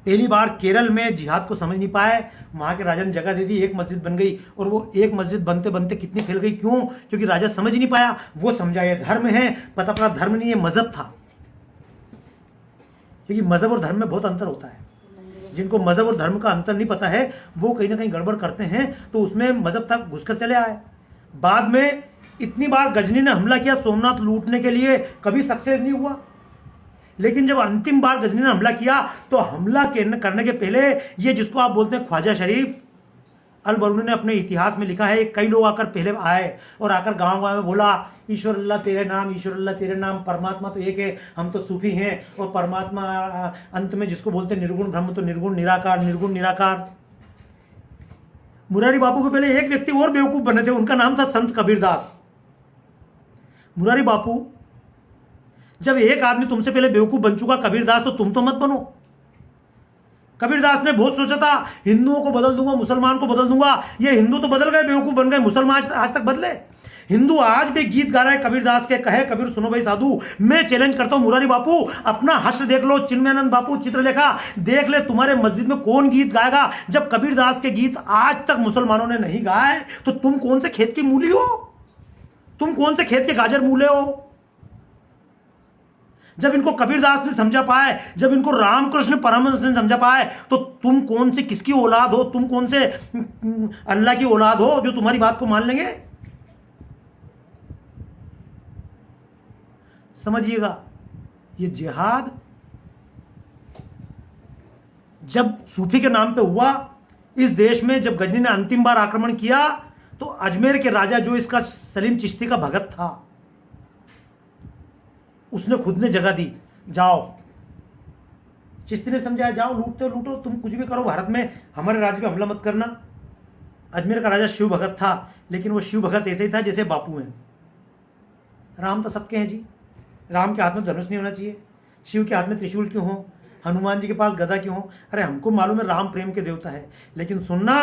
पहली बार केरल में जिहाद को समझ नहीं पाए, वहां के राजा ने जगह दे दी, एक मस्जिद बन गई। और वो एक मस्जिद बनते बनते कितनी फैल गई, क्यों? क्योंकि राजा समझ नहीं पाया। वो समझा ये धर्म है, पता पड़ा धर्म नहीं, ये मजहब था। क्योंकि मजहब और धर्म में बहुत अंतर होता है। जिनको मजहब और धर्म का अंतर नहीं पता है वो कहीं ना कहीं गड़बड़ करते हैं, तो उसमें मजहब तक घुसकर चले आए। बाद में इतनी बार गजनी ने हमला किया सोमनाथ लूटने के लिए, कभी सक्सेस नहीं हुआ। लेकिन जब अंतिम बार गजनी ने हमला किया तो हमला करने के पहले ये जिसको आप बोलते हैं ख्वाजा शरीफ अल बरूनी ने अपने इतिहास में लिखा है, कई लोग आकर पहले आए और आकर गांव गांव में बोला ईश्वर अल्लाह तेरे नाम, ईश्वर अल्लाह तेरे नाम, परमात्मा तो एक है, हम तो सूफी हैं। और परमात्मा अंत में जिसको बोलते हैं निर्गुण ब्रह्म, तो निर्गुण निराकार, निर्गुण निराकार। मुरारी बापू के पहले एक व्यक्ति और बेवकूफ बने थे, उनका नाम था संत कबीरदास। मुरारी बापू, जब एक आदमी तुमसे पहले बेवकूफ बन चुका कबीरदास, तो तुम तो मत बनो। कबीरदास ने बहुत सोचा था हिंदुओं को बदल दूंगा, मुसलमान को बदल दूंगा। ये हिंदू तो बदल गए, बेवकूफ बन गए, मुसलमान आज तक बदले। हिंदू आज भी गीत गा रहा है कबीरदास के, कहे कबीर सुनो भाई साधु। मैं चैलेंज करता हूं मुरारी बापू, अपना हश्र देख लो, चिन्मयानंद बापू चित्रलेखा देख ले, तुम्हारे मस्जिद में कौन गीत गाएगा? जब कबीरदास के गीत आज तक मुसलमानों ने नहीं गाए, तो तुम कौन से खेत की मूली हो? तुम कौन से खेत के गाजर मूले हो? जब इनको कबीरदास ने समझा पाए, जब इनको रामकृष्ण परमहंस ने समझा पाए, तो तुम कौन से किसकी औलाद हो? तुम कौन से अल्लाह की औलाद हो जो तुम्हारी बात को मान लेंगे? समझिएगा, ये जिहाद जब सूफी के नाम पे हुआ इस देश में, जब गजनी ने अंतिम बार आक्रमण किया, तो अजमेर के राजा जो इसका सलीम चिश्ती का भगत था, उसने खुद ने जगह दी, जाओ। चिश्ती ने समझाया जाओ, लूटते हो लूटो, तुम कुछ भी करो, भारत में हमारे राज्य पे हमला मत करना। अजमेर का राजा शिव भगत था, लेकिन वो शिव भगत ऐसे ही था जैसे बापू हैं। राम तो सबके हैं जी, राम के हाथ में धनुष नहीं होना चाहिए, शिव के हाथ में त्रिशूल क्यों हो, हनुमान जी के पास गदा क्यों हो? अरे हमको मालूम है राम प्रेम के देवता है, लेकिन सुनना,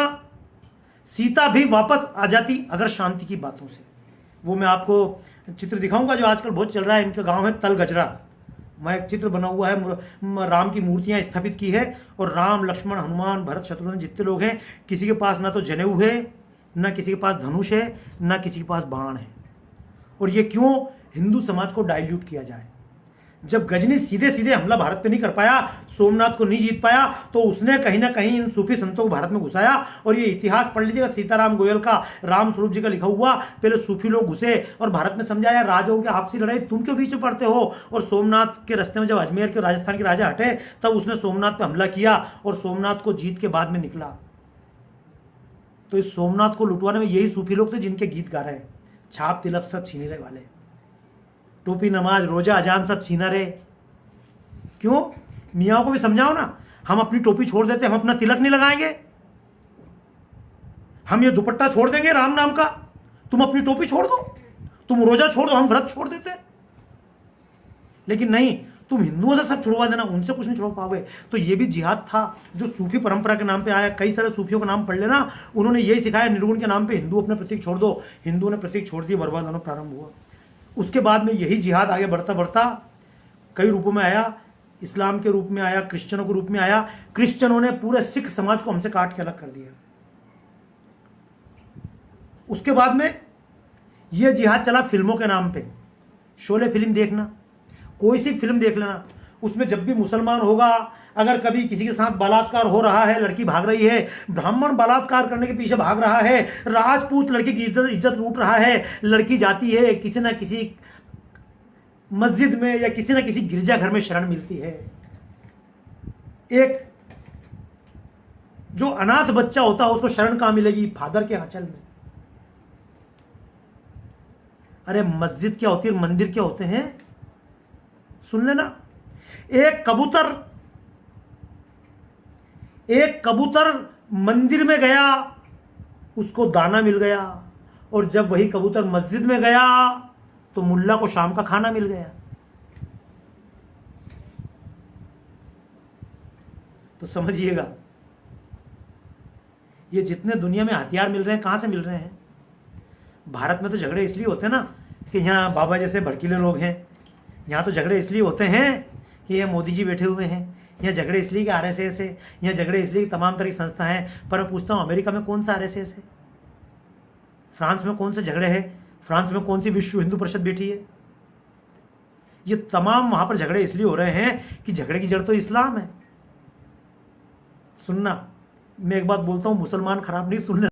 सीता भी वापस आ जाती अगर शांति की बातों से। वो मैं आपको चित्र दिखाऊंगा जो आजकल बहुत चल रहा है। इनका गांव है तल गजरा, मैं एक चित्र बना हुआ है, राम की मूर्तियां स्थापित की है, और राम लक्ष्मण हनुमान भरत शत्रुघ्न जितने लोग हैं, किसी के पास ना तो जनेऊ है, ना किसी के पास धनुष है, ना किसी के पास बाण है। और ये क्यों? हिंदू समाज को डाइल्यूट किया जाए। जब गजनी सीधे सीधे हमला भारत पे नहीं कर पाया, सोमनाथ को नहीं जीत पाया, तो उसने कहीं ना कहीं इन सूफी संतों को भारत में घुसाया। और ये इतिहास पढ़ लीजिएगा, सीताराम गोयल का, राम स्वरूप जी का लिखा हुआ। पहले सूफी लोग घुसे और भारत में समझाया राजाओं की आपसी लड़ाई तुम क्यों बीच में पड़ते हो। और सोमनाथ के रास्ते में जब अजमेर के राजस्थान के राजा हटे, तब उसने सोमनाथ पे हमला किया और सोमनाथ को जीत के बाद में निकला। तो इस सोमनाथ को लुटवाने में यही सूफी लोग थे जिनके गीत गा रहे हैं। छाप तिलक सब छीने वाले, टोपी नमाज रोजा अजान सब छीना रहे। क्यों? मियाँ को भी समझाओ ना, हम अपनी टोपी छोड़ देते, हम अपना तिलक नहीं लगाएंगे, हम ये दुपट्टा छोड़ देंगे राम नाम का, तुम अपनी टोपी छोड़ दो, तुम रोजा छोड़ दो, हम व्रत छोड़ देते। लेकिन नहीं, तुम हिंदुओं से सब छुड़वा देना, उनसे कुछ नहीं छुड़वा पाओगे। तो ये भी जिहाद था जो सूफी परंपरा के नाम पे आया। कई सारे सूफियों का नाम पढ़ लेना, उन्होंने यही सिखाया, निर्गुण के नाम पे हिंदू अपने प्रतीक छोड़ दो। हिंदुओं ने प्रतीक छोड़ दिए, बर्बाद होना प्रारंभ हुआ। उसके बाद में यही जिहाद आगे बढ़ता बढ़ता कई रूपों में आया, इस्लाम के रूप में आया, क्रिश्चियनों के रूप में आया। क्रिश्चियनों ने पूरे सिख समाज को हमसे काट के अलग कर दिया। उसके बाद में यह जिहाद चला फिल्मों के नाम पे। शोले फिल्म देखना, कोई सी फिल्म देख लेना, उसमें जब भी मुसलमान होगा, अगर कभी किसी के साथ बलात्कार हो रहा है, लड़की भाग रही है, ब्राह्मण बलात्कार करने के पीछे भाग रहा है, राजपूत लड़की की इज्जत लूट रहा है, लड़की जाती है किसी ना किसी मस्जिद में या किसी ना किसी गिरजाघर में शरण मिलती है। एक जो अनाथ बच्चा होता है उसको शरण कहां मिलेगी? फादर के आंचल में। अरे मस्जिद क्या होती है, मंदिर क्या होते हैं, सुन लेना। एक कबूतर मंदिर में गया, उसको दाना मिल गया, और जब वही कबूतर मस्जिद में गया तो मुल्ला को शाम का खाना मिल गया। तो समझिएगा, ये जितने दुनिया में हथियार मिल रहे हैं, कहां से मिल रहे हैं? भारत में तो झगड़े इसलिए होते हैं ना कि यहाँ बाबा जैसे भड़कीले लोग हैं। यहाँ तो झगड़े इसलिए होते हैं कि ये मोदी जी बैठे हुए हैं, यहाँ झगड़े इसलिए कि आरएसएस है, यहाँ झगड़े इसलिए कि तमाम तरह की संस्था है। पर मैं पूछता हूँ, अमेरिका में कौन सा आरएसएस है? फ्रांस में कौन से झगड़े हैं? फ्रांस में कौन सी विश्व हिंदू परिषद बैठी है? ये तमाम वहां पर झगड़े इसलिए हो रहे हैं कि झगड़े की जड़ तो इस्लाम है। सुनना, मैं एक बात बोलता हूं, मुसलमान खराब नहीं, सुनने